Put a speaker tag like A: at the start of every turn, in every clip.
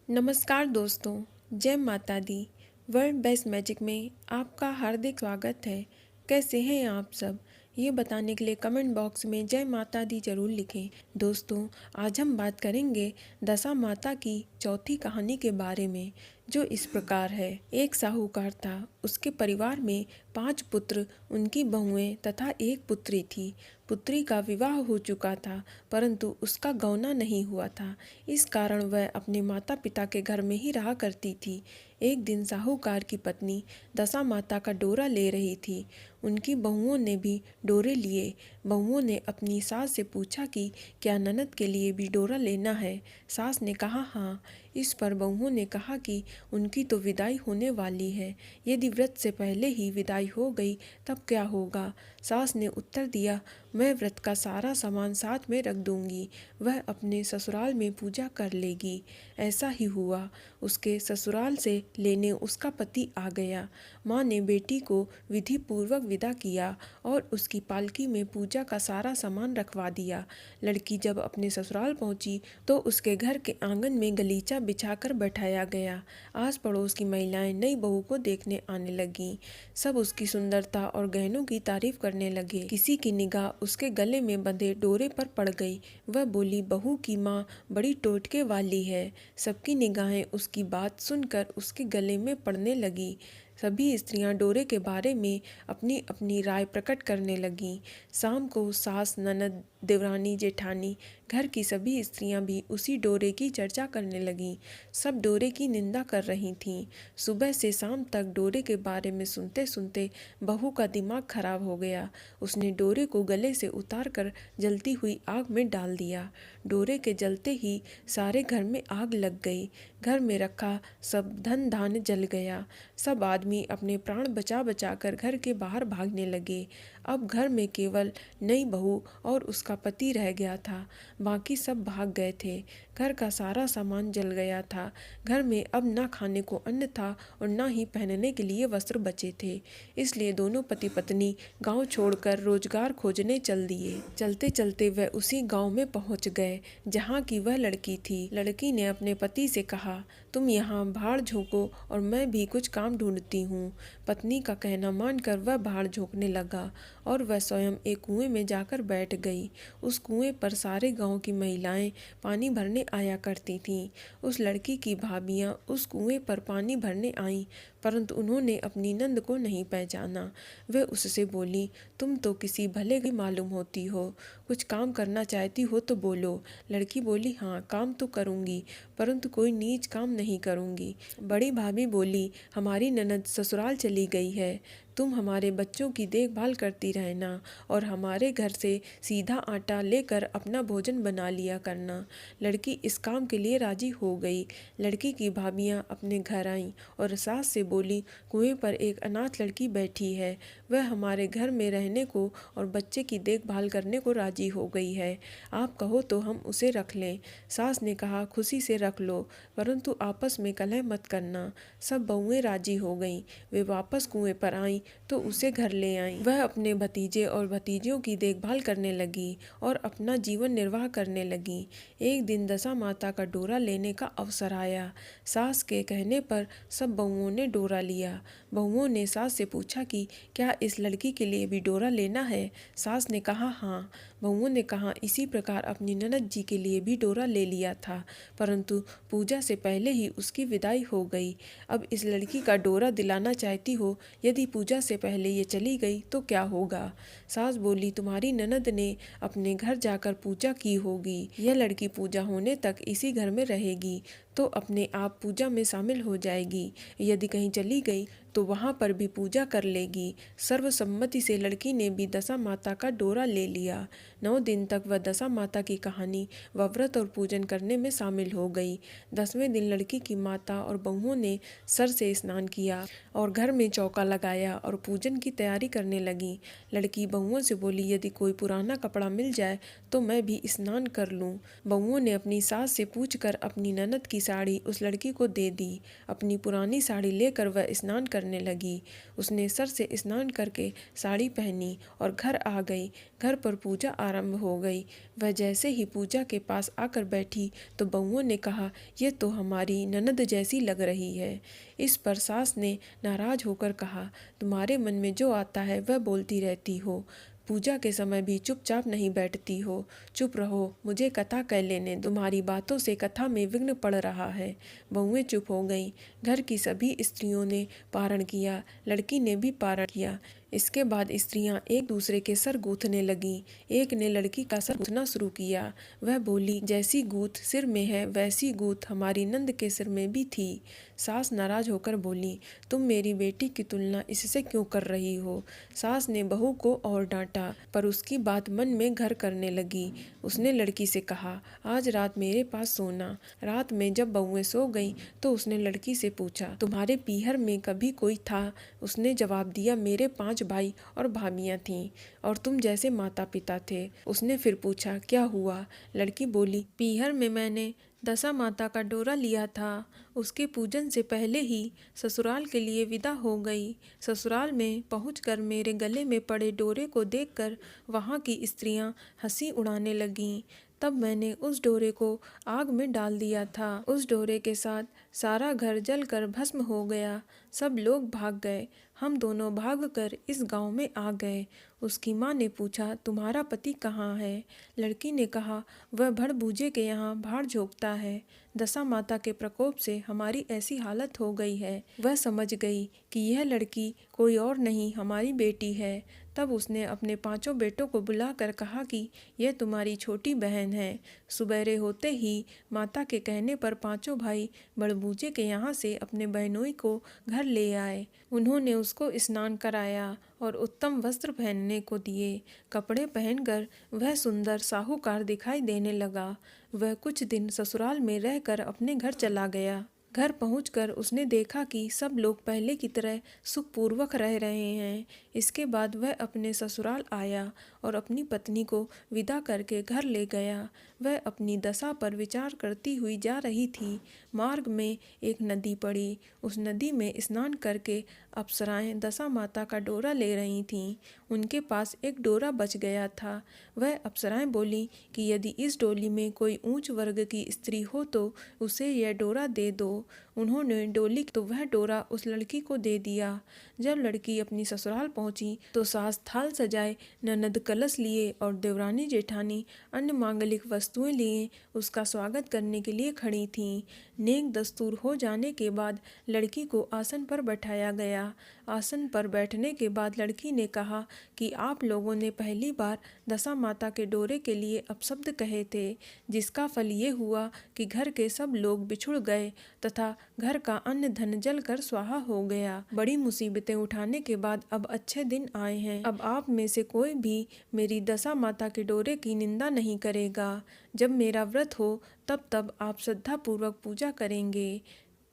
A: नमस्कार दोस्तों, जय माता दी। वर्ल्ड बेस्ट मैजिक में आपका हार्दिक स्वागत है। कैसे हैं आप सब? ये बताने के लिए कमेंट बॉक्स में जय माता दी जरूर लिखें। दोस्तों, आज हम बात करेंगे दशा माता की चौथी कहानी के बारे में, जो इस प्रकार है। एक साहूकार था, उसके परिवार में 5 पुत्र, उनकी बहुएं तथा एक पुत्री थी। पुत्री का विवाह हो चुका था, परंतु उसका गौना नहीं हुआ था। इस कारण वह अपने माता पिता के घर में ही रहा करती थी। एक दिन साहूकार की पत्नी दशा माता का डोरा ले रही थी। उनकी बहुओं ने भी डोरे लिए। बहुओं ने अपनी सास से पूछा कि क्या ननद के लिए भी डोरा लेना है। सास ने कहा हाँ। इस पर बहुओं ने कहा कि उनकी तो विदाई होने वाली है, यदि व्रत से पहले ही विदाई हो गई तब क्या होगा। सास ने उत्तर दिया, मैं व्रत का सारा सामान साथ में रख दूंगी, वह अपने ससुराल में पूजा कर लेगी। ऐसा ही हुआ। उसके ससुराल से लेने उसका पति आ गया। माँ ने बेटी को विधि पूर्वक विदा किया और उसकी पालकी में पूजा का सारा सामान रखवा दिया। लड़की जब अपने ससुराल पहुंची तो उसके घर के आंगन में गलीचा बिछाकर बैठाया गया। आस पड़ोस की महिलाएं नई बहू को देखने आने लगीं। सब उसकी सुंदरता और गहनों की तारीफ करने लगे। किसी की निगाह उसके गले में बंधे डोरे पर पड़ गई। वह बोली, बहू की माँ बड़ी टोटके वाली है। सबकी निगाहें उसकी बात सुनकर उसके गले में पड़ने लगी। सभी स्त्रियां डोरे के बारे में अपनी अपनी राय प्रकट करने लगीं। शाम को सास, ननद, देवरानी, जेठानी, घर की सभी स्त्रियां भी उसी डोरे की चर्चा करने लगीं। सब डोरे की निंदा कर रही थीं। सुबह से शाम तक डोरे के बारे में सुनते सुनते बहू का दिमाग खराब हो गया। उसने डोरे को गले से उतार कर जलती हुई आग में डाल दिया। डोरे के जलते ही सारे घर में आग लग गई। घर में रखा सब धन धान्य जल गया। सब आदमी अपने प्राण बचा बचा कर घर के बाहर भागने लगे। अब घर में केवल नई बहू और उसका पति रह गया था। बाकी सब भाग गए थे। घर का सारा सामान जल गया था। घर में अब न खाने को अन्न था और न ही पहनने के लिए वस्त्र बचे थे। इसलिए दोनों पति पत्नी गांव छोड़कर रोजगार खोजने चल दिए। चलते चलते वह उसी गांव में पहुंच गए जहां की वह लड़की थी। लड़की ने अपने पति से कहा, तुम यहाँ भाड़ झोंको और मैं भी कुछ काम ढूंढती हूँ। पत्नी का कहना मानकर वह भाड़ झोंकने लगा और वह स्वयं एक कुएं में जाकर बैठ गई। उस कुएं पर सारे गांव की महिलाएं पानी भरने आया करती थीं। उस लड़की की भाभियां उस कुएं पर पानी भरने आईं, परंतु उन्होंने अपनी नंद को नहीं पहचाना। वे उससे बोली, तुम तो किसी भले की मालूम होती हो, कुछ काम करना चाहती हो तो बोलो। लड़की बोली, हाँ काम तो करूँगी, परंतु कोई नीच काम नहीं करूँगी। बड़ी भाभी बोली, हमारी ननद ससुराल चली गई है, तुम हमारे बच्चों की देखभाल करती रहना और हमारे घर से सीधा आटा लेकर अपना भोजन बना लिया करना। लड़की इस काम के लिए राजी हो गई। लड़की की भाभियां अपने घर आईं और सास से बोली, कुएं पर एक अनाथ लड़की बैठी है, वह हमारे घर में रहने को और बच्चे की देखभाल करने को राजी हो गई है, आप कहो तो हम उसे रख लें। सास ने कहा, खुशी से रख लो, परंतु आपस में कलह मत करना। सब बहुएं राजी हो गईं। वे वापस कुएं पर आईं तो उसे घर ले आईं। वह अपने भतीजे और भतीजियों की देखभाल करने लगी और अपना जीवन निर्वाह करने लगी। एक दिन दशा माता का डोरा लेने का अवसर आया। सास के कहने पर सब बहुओं ने डोरा लिया। बहुओं ने सास से पूछा कि क्या इस लड़की के लिए भी डोरा लेना है। सास ने कहा हाँ। बहुओं ने कहा, इसी प्रकार अपनी ननद जी के लिए भी डोरा ले लिया था, परंतु पूजा से पहले ही उसकी विदाई हो गई। अब इस लड़की का डोरा दिलाना चाहती हो, यदि पूजा से पहले ये चली गई तो क्या होगा। सास बोली, तुम्हारी ननद ने अपने घर जाकर पूजा की होगी, यह लड़की पूजा होने तक इसी घर में रहेगी तो अपने आप पूजा में शामिल हो जाएगी। यदि कहीं चली गई तो वहाँ पर भी पूजा कर लेगी। सर्वसम्मति से लड़की ने भी दशा माता का डोरा ले लिया। 9 दिन तक वह दशा माता की कहानी व व्रत और पूजन करने में शामिल हो गई। 10वें दिन लड़की की माता और बहुओं ने सर से स्नान किया और घर में चौका लगाया और पूजन की तैयारी करने लगी। लड़की बहुओं से बोली, यदि कोई पुराना कपड़ा मिल जाए तो मैं भी स्नान कर लूं। बहुओं ने अपनी सास से पूछकर अपनी ननद की साड़ी उस लड़की को दे दी। अपनी पुरानी साड़ी लेकर वह स्नान करने लगी। उसने सर से स्नान करके साड़ी पहनी और घर आ गई। घर पर पूजा आरंभ हो गई। वह जैसे ही पूजा के पास आकर बैठी तो बहुओं ने कहा, यह तो हमारी ननद जैसी लग रही है। इस पर सास ने नाराज होकर कहा, तुम्हारे मन में जो आता है वह बोलती रहती हो। पूजा के समय भी चुपचाप नहीं बैठती हो। चुप रहो, मुझे कथा कह लेने दो। तुम्हारी बातों से कथा में विघ्न पड़ रहा है। बहुएं चुप हो गईं। घर की सभी स्त्रियों ने पारण किया। लड़की ने भी पारण किया। इसके बाद स्त्रियां एक दूसरे के सर गूंथने लगीं। एक ने लड़की का सर गूंथना शुरू किया। वह बोली, जैसी गूंथ सिर में है वैसी गूंथ हमारी नंद के सिर में भी थी। सास नाराज होकर बोली, तुम मेरी बेटी की तुलना इससे क्यों कर रही हो। सास ने बहू को और डांटा, पर उसकी बात मन में घर करने लगी। उसने लड़की से कहा, आज रात मेरे पास सोना। रात में जब बहुएं सो गईं तो उसने लड़की से पूछा, तुम्हारे पीहर में कभी कोई था। उसने जवाब दिया, मेरे 5 भाई और भाभियां थीं और तुम जैसे माता पिता थे। उसने फिर पूछा, क्या हुआ। लड़की बोली, पीहर में मैंने दशा माता का डोरा लिया था। उसके पूजन से पहले ही ससुराल के लिए विदा हो गई। ससुराल में पहुंचकर मेरे गले में पड़े डोरे को देखकर वहां की स्त्रियां हंसी उड़ाने लगीं। तब मैंने उस डोरे को आग में डाल दिया था। उस डोरे के साथ सारा घर जलकर भस्म हो गया। सब लोग भाग गए। हम दोनों भागकर इस गांव में आ गए। उसकी माँ ने पूछा, तुम्हारा पति कहाँ है। लड़की ने कहा, वह भड़बूजे के यहाँ भाड़ झोंकता है। दशा माता के प्रकोप से हमारी ऐसी हालत हो गई है। वह समझ गई कि यह लड़की कोई और नहीं हमारी बेटी है। तब उसने अपने 5 बेटों को बुलाकर कहा कि यह तुम्हारी छोटी बहन है। सुबेरे होते ही माता के कहने पर 5 भाई बड़बूजे के यहाँ से अपने बहनोई को घर ले आए। उन्होंने उसको स्नान कराया और उत्तम वस्त्र पहनने को दिए। कपड़े पहनकर वह सुंदर साहूकार दिखाई देने लगा। वह कुछ दिन ससुराल में रहकर अपने घर चला गया। घर पहुंचकर उसने देखा कि सब लोग पहले की तरह सुखपूर्वक रह रहे हैं। इसके बाद वह अपने ससुराल आया और अपनी पत्नी को विदा करके घर ले गया। वह अपनी दशा पर विचार करती हुई जा रही थी। मार्ग में एक नदी पड़ी। उस नदी में स्नान करके अप्सराएं दशा माता का डोरा ले रही थीं। उनके पास एक डोरा बच गया था। वह अप्सराएं बोली कि यदि इस डोली में कोई ऊंच वर्ग की स्त्री हो तो उसे यह डोरा दे दो। उन्होंने डोली तो वह डोरा उस लड़की को दे दिया। जब लड़की अपनी ससुराल पहुंची तो सास थाल सजाए, ननद कलश लिए और देवरानी जेठानी अन्य मांगलिक वस्तुएं लिए उसका स्वागत करने के लिए खड़ी थीं। नेक दस्तूर हो जाने के बाद लड़की को आसन पर बैठाया गया। आसन पर बैठने के बाद लड़की ने कहा कि आप लोगों ने पहली बार दशा माता के डोरे के लिए अपशब्द कहे थे, जिसका फल ये हुआ कि घर के सब लोग बिछुड़ गए तथा घर का अन्न धन जलकर स्वाहा हो गया। बड़ी मुसीबतें उठाने के बाद अब अच्छे दिन आए हैं। अब आप में से कोई भी मेरी दशा माता के डोरे की निंदा नहीं करेगा। जब मेरा व्रत हो तब आप श्रद्धापूर्वक पूजा करेंगे।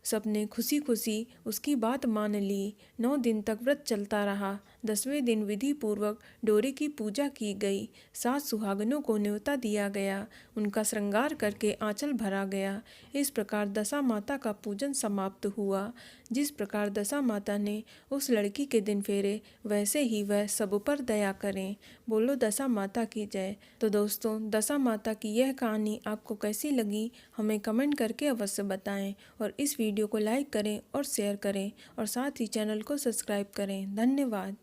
A: सबने खुशी खुशी उसकी बात मान ली। 9 दिन तक व्रत चलता रहा। 10वें दिन विधि पूर्वक डोरे की पूजा की गई। 7 सुहागनों को न्योता दिया गया। उनका श्रृंगार करके आंचल भरा गया। इस प्रकार दशा माता का पूजन समाप्त हुआ। जिस प्रकार दशा माता ने उस लड़की के दिन फेरे, वैसे ही वह सब पर दया करें। बोलो दशा माता की जय। तो दोस्तों, दशा माता की यह कहानी आपको कैसी लगी हमें कमेंट करके अवश्य बताएं और इस वीडियो को लाइक करें और शेयर करें और साथ ही चैनल को सब्सक्राइब करें। धन्यवाद।